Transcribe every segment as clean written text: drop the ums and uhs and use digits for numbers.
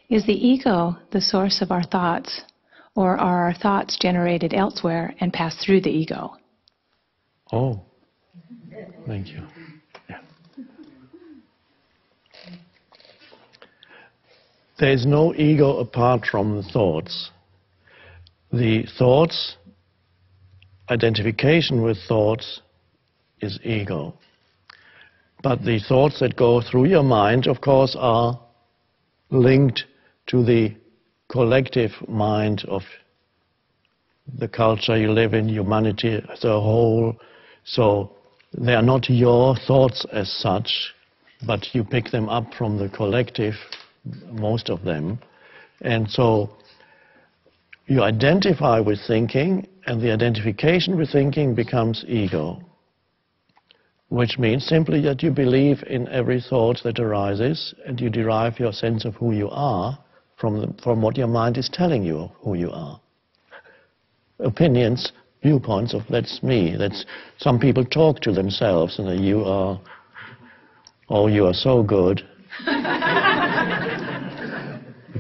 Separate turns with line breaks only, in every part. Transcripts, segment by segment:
Is the ego the source of our thoughts, or are our thoughts generated elsewhere and pass through the ego?
Oh, thank you. Yeah. There is no ego apart from the thoughts. The thoughts, identification with thoughts is ego. But the thoughts that go through your mind, of course, are linked to the collective mind of the culture you live in, humanity as a whole. So they are not your thoughts as such, but you pick them up from the collective, most of them. And so you identify with thinking, and the identification with thinking becomes ego, which means simply that you believe in every thought that arises, and you derive your sense of who you are from what your mind is telling you who you are. Opinions, viewpoints of that's me. That's some people talk to themselves and you are, oh, you are so good.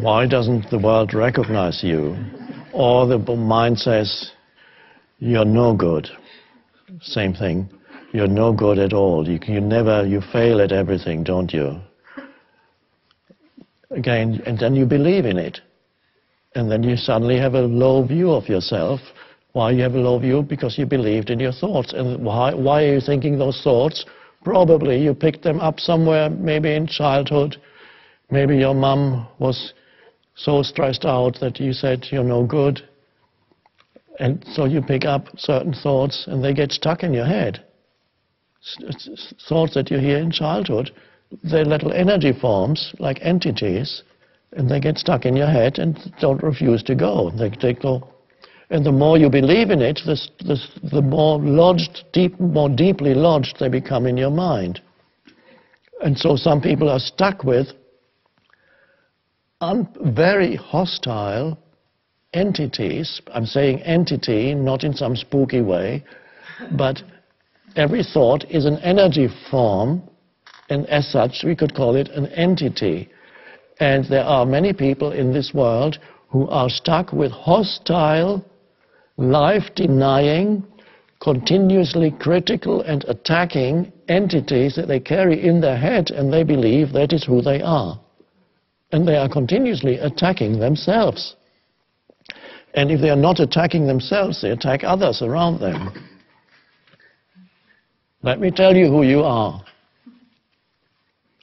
Why doesn't the world recognize you? Or the mind says, you're no good. Same thing. You're no good at all. You fail at everything, don't you? Again, and then you believe in it. And then you suddenly have a low view of yourself. Why you have a low view? Because you believed in your thoughts. And why are you thinking those thoughts? Probably you picked them up somewhere, maybe in childhood. Maybe your mom was so stressed out that you said you're no good. And so you pick up certain thoughts and they get stuck in your head. Thoughts that you hear in childhood, they're little energy forms, like entities, and they get stuck in your head and don't refuse to go. They go. And the more you believe in it, the more lodged, more deeply lodged they become in your mind. And so some people are stuck with very hostile entities. I'm saying entity, not in some spooky way, but every thought is an energy form, and as such we could call it an entity. And there are many people in this world who are stuck with hostile, life-denying, continuously critical and attacking entities that they carry in their head, and they believe that is who they are. And they are continuously attacking themselves. And if they are not attacking themselves, they attack others around them. Let me tell you who you are.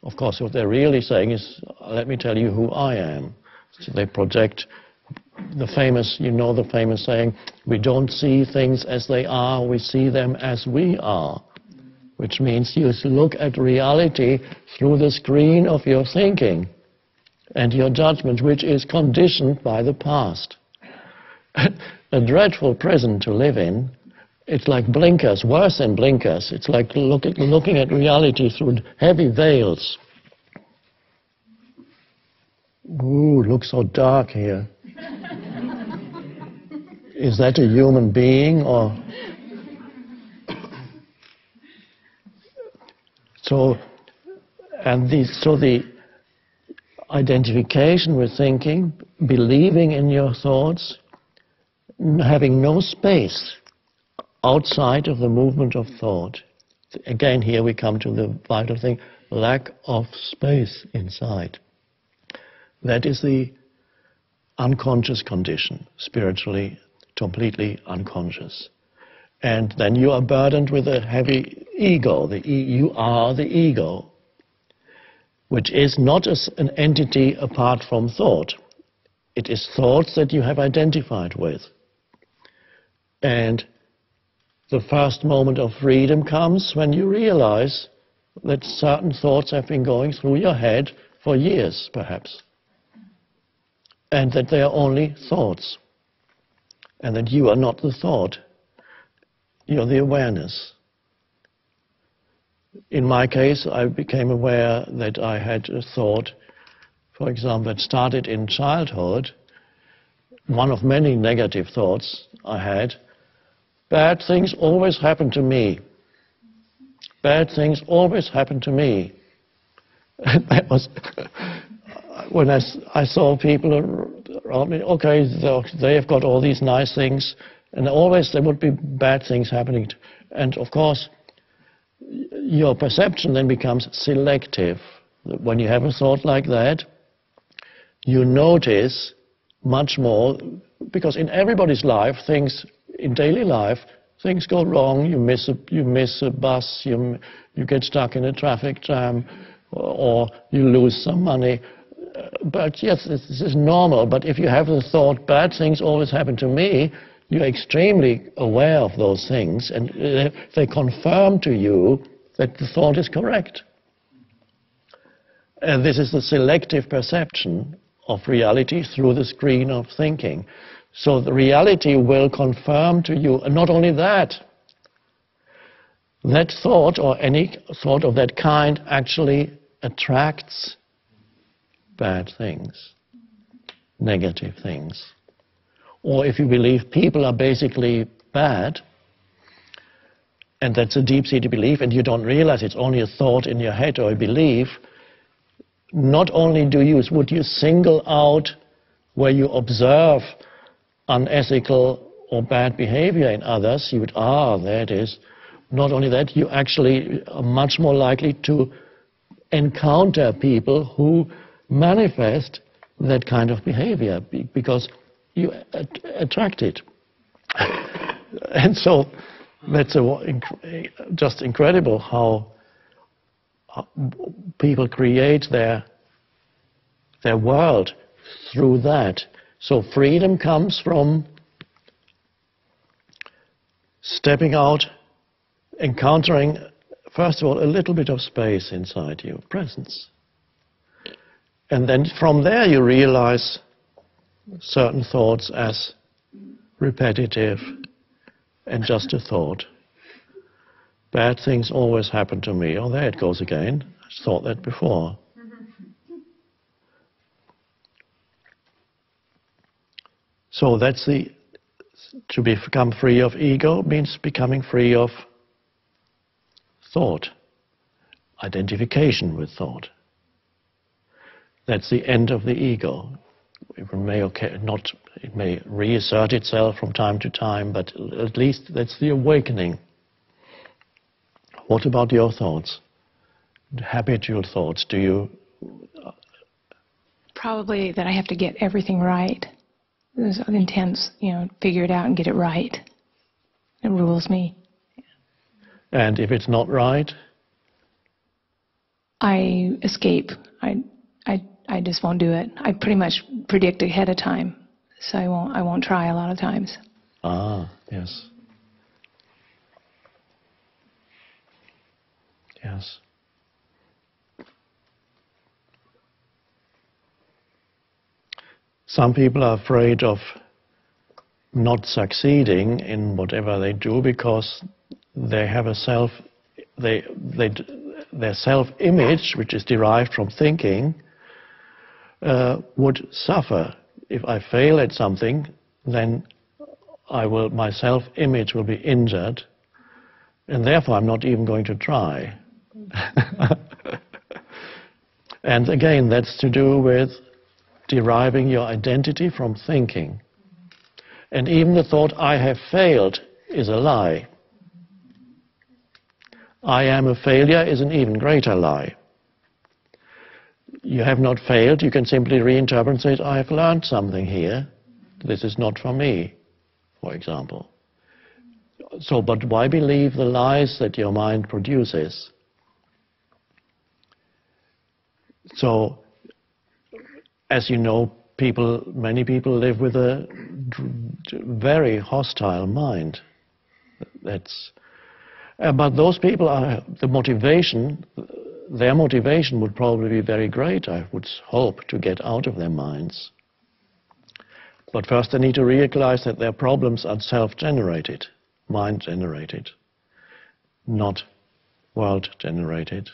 Of course, what they're really saying is, let me tell you who I am. So they project the famous, you know the famous saying, we don't see things as they are, we see them as we are. Which means you look at reality through the screen of your thinking and your judgment, which is conditioned by the past. A dreadful prison to live in. It's like blinkers, worse than blinkers. It's like looking at reality through heavy veils. Ooh, it looks so dark here. Is that a human being or? So the identification with thinking, believing in your thoughts, having no space outside of the movement of thought. Again, here we come to the vital thing, lack of space inside. That is the unconscious condition, spiritually, completely unconscious. And then you are burdened with a heavy ego. You are the ego, which is not an entity apart from thought. It is thoughts that you have identified with. And the first moment of freedom comes when you realize that certain thoughts have been going through your head for years, perhaps, and that they are only thoughts, and that you are not the thought, you're the awareness. In my case, I became aware that I had a thought, for example, that started in childhood, one of many negative thoughts I had. Bad things always happen to me. Bad things always happen to me. And that was, when I saw people around me, okay, they have got all these nice things, and always there would be bad things happening. And of course, your perception then becomes selective. When you have a thought like that, you notice much more, because in everybody's life, in daily life, things go wrong. You miss a bus, you get stuck in a traffic jam, or you lose some money. But yes, this is normal. But if you have the thought, bad things always happen to me, you're extremely aware of those things, and they confirm to you that the thought is correct. And this is the selective perception of reality through the screen of thinking. So the reality will confirm to you, and not only that, that thought or any thought of that kind actually attracts bad things, negative things. Or if you believe people are basically bad, and that's a deep-seated belief, and you don't realize it's only a thought in your head or a belief, not only would you single out where you observe unethical or bad behavior in others, you would, there it is. Not only that, you actually are much more likely to encounter people who manifest that kind of behavior because you attract it. And so that's just incredible how people create their world through that. So freedom comes from stepping out, encountering, first of all, a little bit of space inside you, presence. And then from there you realize certain thoughts as repetitive and just a thought. Bad things always happen to me. Oh, there it goes again. I thought that before. So that's to become free of ego means becoming free of thought, identification with thought. That's the end of the ego. It may reassert itself from time to time, but at least that's the awakening. What about your thoughts? Habitual thoughts, do you?
Probably that I have to get everything right. There's an intense, figure it out and get it right. It rules me.
And if it's not right?
I escape. I just won't do it. I pretty much predict ahead of time, so I won't try a lot of times.
Yes. Yes. Some people are afraid of not succeeding in whatever they do because they have their self-image, which is derived from thinking, would suffer. If I fail at something, then my self-image will be injured, and therefore I'm not even going to try. And again, that's to do with deriving your identity from thinking. And even the thought, I have failed, is a lie. I am a failure is an even greater lie. You have not failed, you can simply reinterpret and say, I have learned something here. This is not for me, for example. So, but why believe the lies that your mind produces? So, as you know, many people live with a very hostile mind. But those people their motivation would probably be very great, I would hope, to get out of their minds. But first they need to realize that their problems are self-generated, mind-generated, not world-generated.